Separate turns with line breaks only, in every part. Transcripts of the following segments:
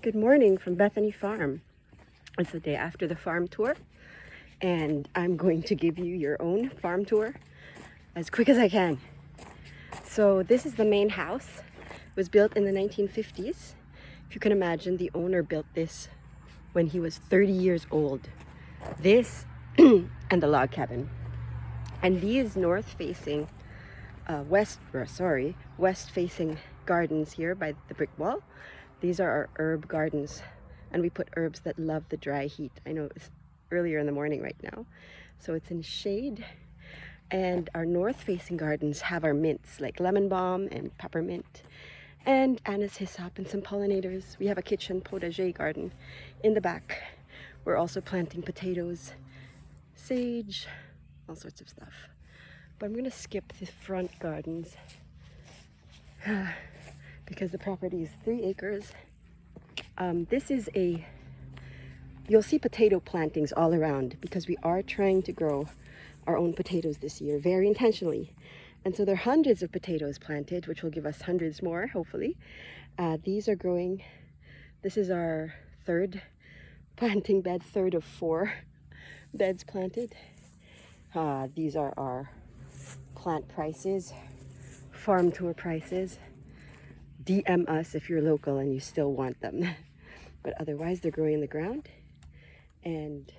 Good morning from Bethany Farm. It's the day after the farm tour, and I'm going to give you your own farm tour as quick as I can. So this is the main house. It was built in the 1950s. If you can imagine, the owner built this when he was 30 years old. This and the log cabin. And these north-facing, west-facing gardens here by the brick wall, these are our herb gardens, and we put herbs that love the dry heat. I know it's earlier in the morning right now, so it's in shade. And our north-facing gardens have our mints like lemon balm and peppermint and anise hyssop and some pollinators. We have a kitchen potager garden in the back. We're also planting potatoes, sage, all sorts of stuff. But I'm going to skip the front gardens because the property is 3 acres. You'll see potato plantings all around because we are trying to grow our own potatoes this year very intentionally. And so there are hundreds of potatoes planted, which will give us hundreds more, hopefully. These are growing. This is our third planting bed, third of 4 beds planted. These are our plant prices, farm tour prices. DM us if you're local and you still want them. But otherwise, they're growing in the ground. And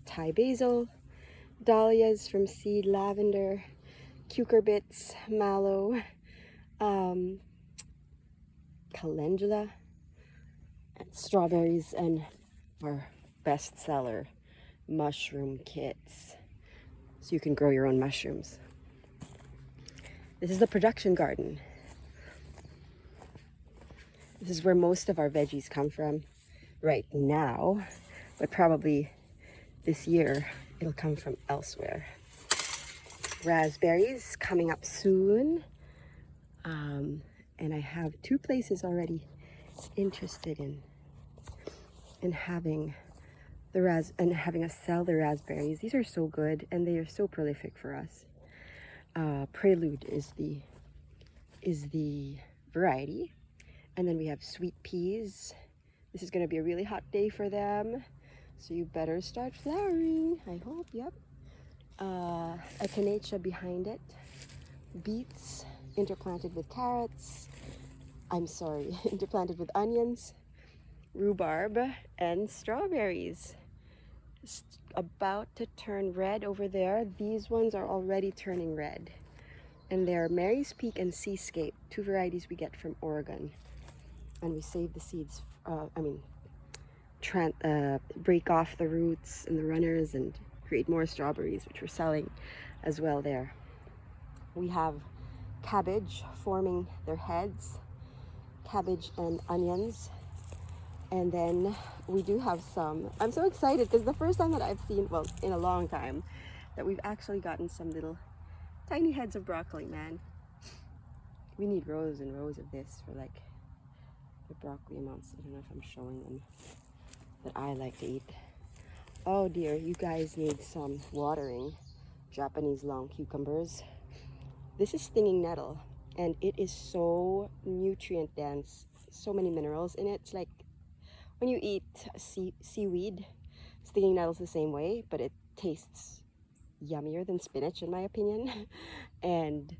Thai basil, dahlias from seed, lavender, cucurbits, mallow, calendula, and strawberries, and our bestseller, mushroom kits. So you can grow your own mushrooms. This is the production garden. This is where most of our veggies come from right now, but probably this year it'll come from elsewhere. Raspberries coming up soon. And I have 2 places already interested in having us sell the raspberries. These are so good and they are so prolific for us. Prelude is the variety, and then we have sweet peas. This is going to be a really hot day for them, so you better start flowering, I hope. Yep. Echinacea behind it, beets interplanted with carrots, interplanted with onions, rhubarb, and strawberries. About to turn red over there. These ones are already turning red, and they're Mary's Peak and Seascape, 2 varieties we get from Oregon, and we save the seeds, break off the roots and the runners and create more strawberries, which we're selling as well there. We have cabbage forming their heads, cabbage and onions. And then we do have some, I'm so excited because the first time that I've seen, well, in a long time, that we've actually gotten some little tiny heads of broccoli, man. We need rows and rows of this for like the broccoli amounts. I don't know if I'm showing them that I like to eat. Oh dear, you guys need some watering. Japanese long cucumbers. This is stinging nettle, and it is so nutrient dense, so many minerals in it. It's like when you eat seaweed, stinging nettle's the same way, but it tastes yummier than spinach in my opinion. And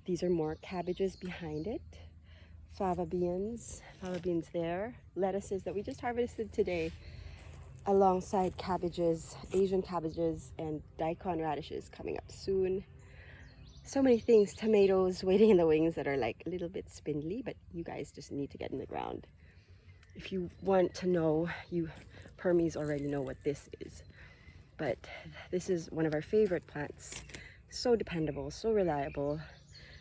these are more cabbages behind it. Fava beans there. Lettuces that we just harvested today, alongside cabbages, Asian cabbages, and daikon radishes coming up soon. So many things, tomatoes waiting in the wings that are like a little bit spindly, but you guys just need to get in the ground. If you want to know, you Permies already know what this is. But this is one of our favorite plants. So dependable, so reliable,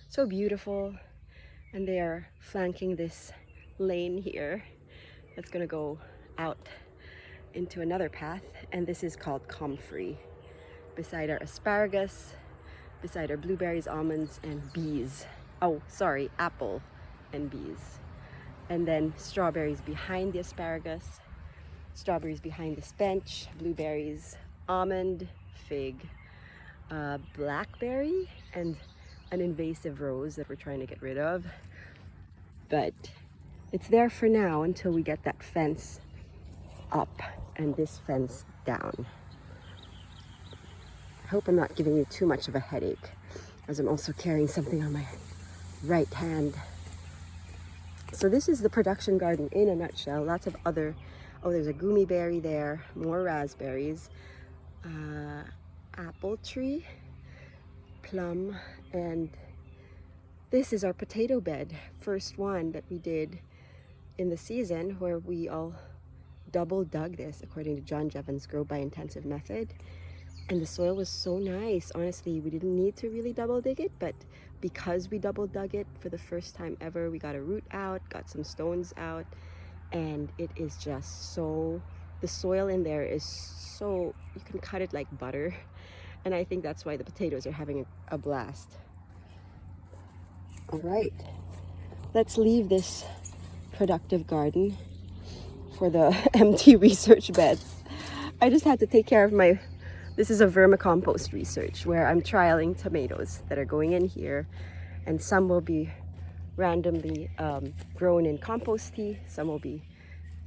so beautiful. And they are flanking this lane here that's gonna go out into another path. And this is called comfrey. Beside our asparagus, beside our blueberries, almonds, and bees. Oh, sorry, apple and bees. And then strawberries behind the asparagus, strawberries behind this bench, blueberries, almond, fig, blackberry, and an invasive rose that we're trying to get rid of. But it's there for now until we get that fence up and this fence down. I hope I'm not giving you too much of a headache, as I'm also carrying something on my right hand. So this is the production garden in a nutshell. Lots of other, oh, there's a gummy berry there, more raspberries, apple tree, plum, and this is our potato bed, first one that we did in the season, where we all double dug this according to John Jevons' grow by intensive method. And the soil was so nice. Honestly, we didn't need to really double dig it, but because we double dug it for the first time ever, we got a root out, got some stones out, and it is just so, the soil in there is so, you can cut it like butter. And I think that's why the potatoes are having a blast. All right, let's leave this productive garden for the empty research beds. I just had to take care of my, this is a vermicompost research where I'm trialing tomatoes that are going in here, and some will be randomly grown in compost tea, some will be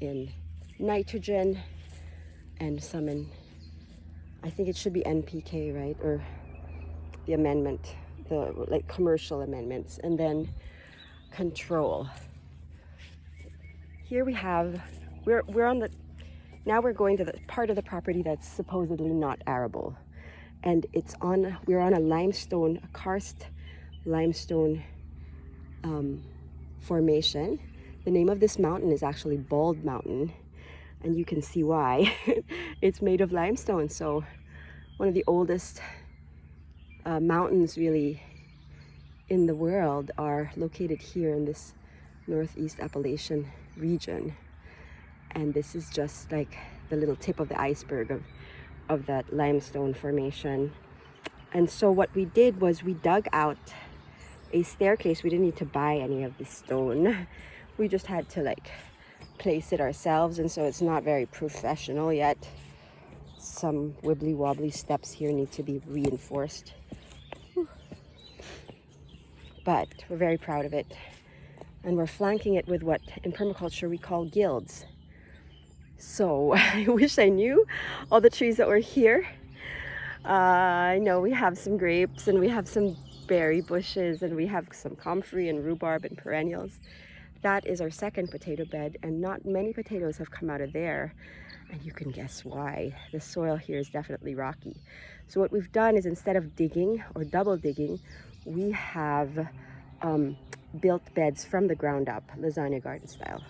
in nitrogen, and some in, I think it should be NPK, right? Or the amendment, the like commercial amendments, and then control. Here we have, we're on the, now we're going to the part of the property that's supposedly not arable, and it's on, we're on a limestone, a karst limestone formation. The name of this mountain is actually Bald Mountain, and you can see why. It's made of limestone, so one of the oldest mountains really in the world are located here in this northeast Appalachian region. And this is just like the little tip of the iceberg of that limestone formation. And so what we did was we dug out a staircase. We didn't need to buy any of the stone. We just had to like place it ourselves, and so it's not very professional yet. Some wibbly wobbly steps here need to be reinforced. Whew. But we're very proud of it. And we're flanking it with what in permaculture we call guilds. So I wish I knew all the trees that were here. I know we have some grapes and we have some berry bushes and we have some comfrey and rhubarb and perennials. That is our second potato bed, and not many potatoes have come out of there. And you can guess why. The soil here is definitely rocky. So what we've done is, instead of digging or double digging, we have built beds from the ground up, lasagna garden style.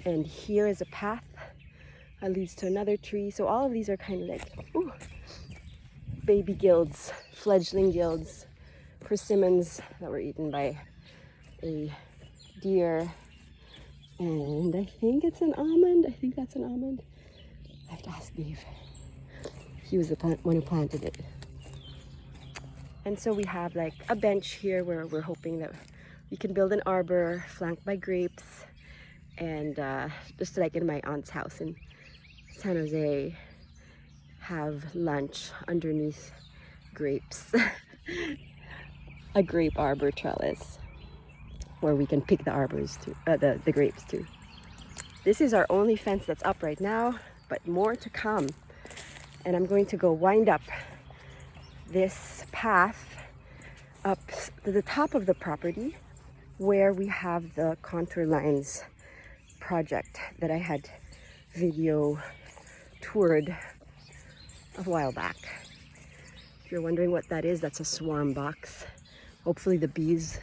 And here is a path that leads to another tree. So all of these are kind of like baby guilds, fledgling guilds, persimmons that were eaten by a deer. And I think it's an almond. I think that's an almond. I have to ask Dave. He was the one who planted it. And so we have like a bench here where we're hoping that we can build an arbor flanked by grapes, and just like in my aunt's house in San Jose, have lunch underneath grapes. A grape arbor trellis where we can pick the arbors too, the grapes too. This is our only fence that's up right now, but more to come. And I'm going to go wind up this path up to the top of the property where we have the contour lines project that I had video toured a while back. If you're wondering what that is, that's a swarm box. Hopefully the bees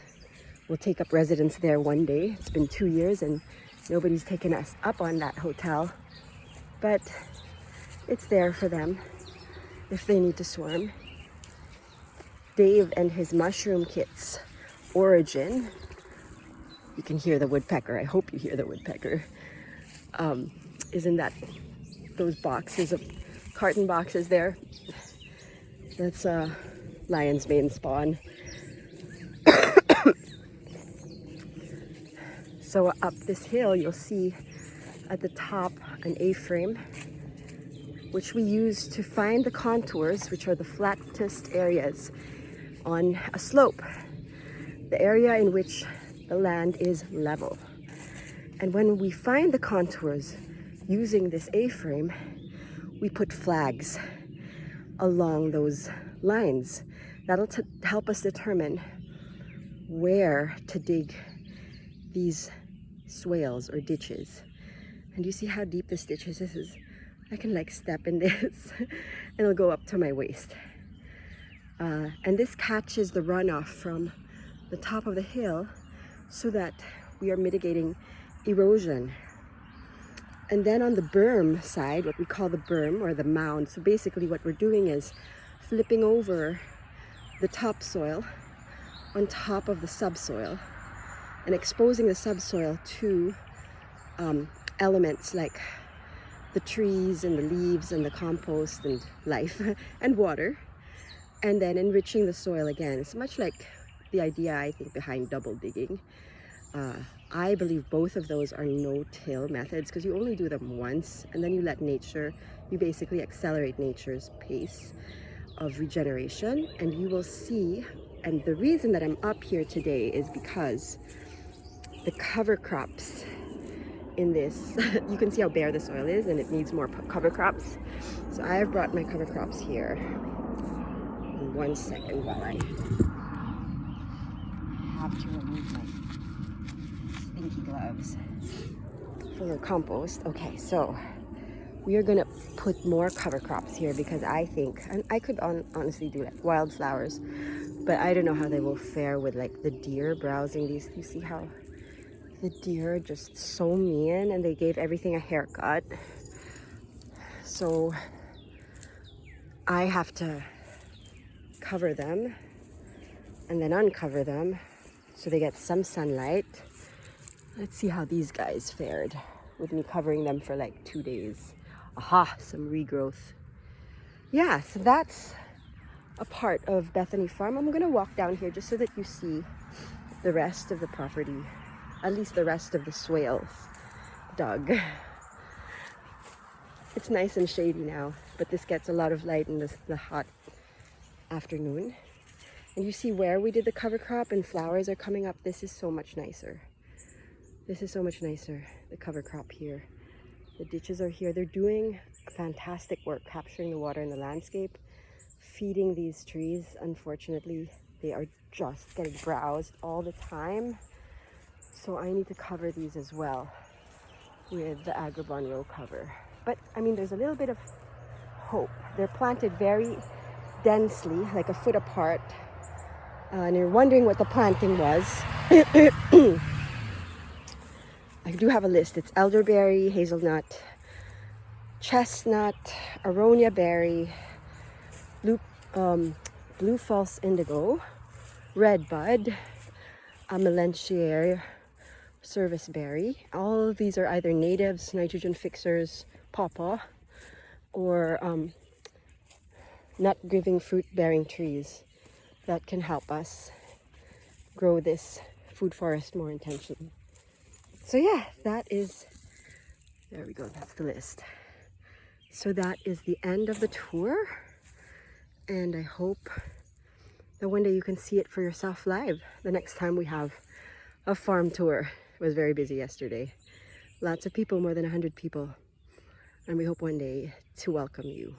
will take up residence there one day. It's been 2 years and nobody's taken us up on that hotel, but it's there for them if they need to swarm. Dave and his mushroom kits origin, you can hear the woodpecker, I hope you hear the woodpecker, is in those boxes of carton boxes there. That's a lion's mane spawn. So up this hill, you'll see at the top an A-frame, which we use to find the contours, which are the flattest areas on a slope, the area in which the land is level. And when we find the contours using this A-frame, we put flags along those lines. That'll help us determine where to dig these swales or ditches. And you see how deep this ditch is? I can like step in this and it'll go up to my waist. And this catches the runoff from the top of the hill so that we are mitigating erosion. And then on the berm side, what we call the berm or the mound, so basically what we're doing is flipping over the topsoil on top of the subsoil and exposing the subsoil to elements like the trees and the leaves and the compost and life and water, and then enriching the soil again. It's much like the idea, I think, behind double digging. I believe both of those are no-till methods because you only do them once and then you let nature, you basically accelerate nature's pace of regeneration, and you will see. And the reason that I'm up here today is because the cover crops in this, you can see how bare the soil is and it needs more cover crops. So I have brought my cover crops here. In 1 second while I have to remove my stinky gloves full of compost. Okay, so we are gonna put more cover crops here because I think, and I could honestly do like wildflowers, but I don't know how they will fare with like the deer browsing these. You see how the deer are just so mean and they gave everything a haircut. So I have to cover them and then uncover them so they get some sunlight. Let's see how these guys fared with me covering them for like 2 days. Aha, some regrowth. Yeah, so that's a part of Bethany Farm. I'm gonna walk down here just so that you see the rest of the property, at least the rest of the swales dug. It's nice and shady now, but this gets a lot of light in the hot afternoon. And you see where we did the cover crop and flowers are coming up. This is so much nicer. This is so much nicer, the cover crop here. The ditches are here. They're doing fantastic work capturing the water in the landscape, feeding these trees. Unfortunately, they are just getting browsed all the time. So I need to cover these as well with the Agribon row cover. But I mean, there's a little bit of hope. They're planted very densely, like a foot apart. And you're wondering what the planting was. I do have a list. It's elderberry, hazelnut, chestnut, aronia berry, blue false indigo, red bud, Melanchier service berry. All of these are either natives, nitrogen fixers, pawpaw, or nut-giving fruit-bearing trees that can help us grow this food forest more intentionally. So yeah, that is, there we go, that's the list. So that is the end of the tour, and I hope that one day you can see it for yourself live the next time we have a farm tour. It was very busy yesterday. Lots of people, more than 100 people, and we hope one day to welcome you.